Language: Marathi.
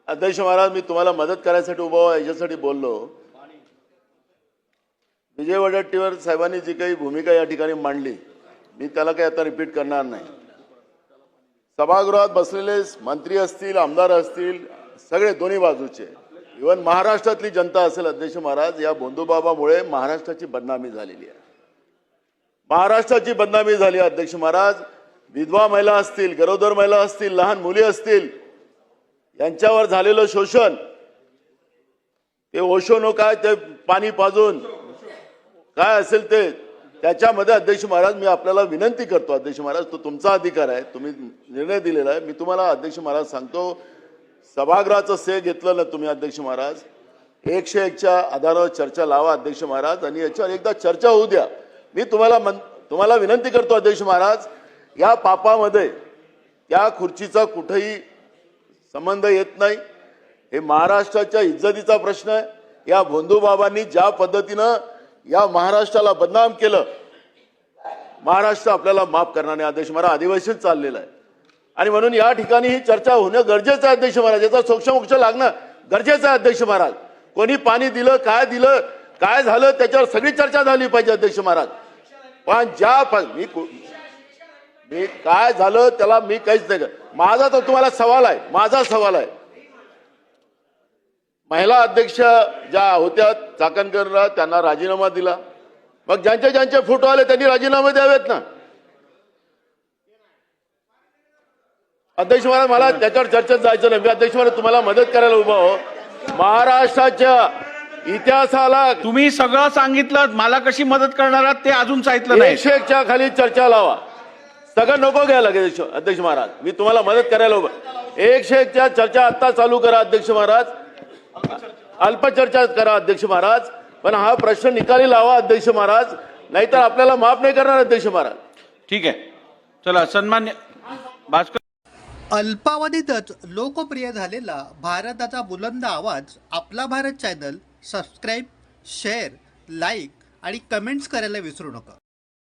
अध्यक्ष महाराज मी तुम्हाला मदत करायसाठी उभा आहे याच्यासाठी बोललो। विजय वडेट्टीवार साहेबांनी जी काही भूमिका या ठिकाणी मांडली मी त्याला काही आता रिपीट करणार नाही। सभागृहात बसलेले मंत्री असतील, आमदार असतील, सगळे दोन्ही बाजूचे, इव्हन महाराष्ट्रातली जनता असेल, अध्यक्ष महाराज या भोंदूबाबामुळे महाराष्ट्राची बदनामी झालेली आहे। महाराष्ट्राची बदनामी झाली अध्यक्ष महाराज। विधवा महिला असतील, गरोदर महिला असतील, लहान मुली असतील, यांच्यावर झालेलं शोषण, ते ओशोनो काय ते पाणी पाजून काय असेल ते, त्याच्यामध्ये अध्यक्ष महाराज मी आपल्याला विनंती करतो, अध्यक्ष महाराज तो तुमचा अधिकार आहे, तुम्ही निर्णय दिलेला आहे। मी तुम्हाला अध्यक्ष महाराज सांगतो, सभागृहाचं श्रेय घेतलं ना तुम्ही अध्यक्ष महाराज, 101च्या आधारावर चर्चा लावा अध्यक्ष महाराज, आणि याच्यावर एकदा चर्चा होऊ द्या। मी तुम्हाला विनंती करतो अध्यक्ष महाराज, या पापामध्ये या खुर्चीचा कुठेही संबंध येत नाही। हे महाराष्ट्राच्या इज्जतीचा प्रश्न आहे। या भोंदूबाबांनी ज्या पद्धतीनं या महाराष्ट्राला बदनाम केलं, महाराष्ट्र आपल्याला माफ करणार नाही अध्यक्ष महाराज। अधिवेशन चाललेलं आहे आणि म्हणून या ठिकाणी ही चर्चा होणं गरजेचं आहे अध्यक्ष महाराज। याचा सोक्षमोक्ष लागणं गरजेचं आहे अध्यक्ष महाराज। कोणी पाणी दिलं, काय झालं त्याच्यावर सगळी चर्चा झाली पाहिजे अध्यक्ष महाराज। पण मी काय झालं त्याला मी काहीच नाही माझा तर तुम्हाला सवाल आहे, माझा सवाल आहे, महिला अध्यक्ष ज्या होत्या चाकणकरला त्यांना राजीनामा दिला, मग ज्यांचे फोटो आले त्यांनी राजीनामे द्यावेत ना अध्यक्ष महाराज। मला त्याच्यावर चर्चेत जायचं नाही। मी अध्यक्ष महाराज तुम्हाला मदत करायला उभा हो। महाराष्ट्राच्या इतिहासाला तुम्ही सगळं सांगितलं, मला कशी मदत करणार आहात ते अजून सांगितलं नाही। 101च्या खाली चर्चा लावा, सगळं नको घ्यायला लागेल अध्यक्ष महाराज। मी तुम्हाला मदत करायला उभा। 101च्या चर्चा आता चालू करा अध्यक्ष महाराज, अल्पचर्चा करा अध्यक्ष महाराज, पण हा प्रश्न निकाली लावा अध्यक्ष महाराज, नाहीतर आपल्याला माफ नाही करणार अध्यक्ष महाराज। ठीक आहे, चला सन्मान्य भास्कर। अल्पावधीतच लोकप्रिय झालेला भारताचा बुलंद आवाज आपला Bharat channel subscribe, share, like आणि कमेंट्स करायला विसरू नका।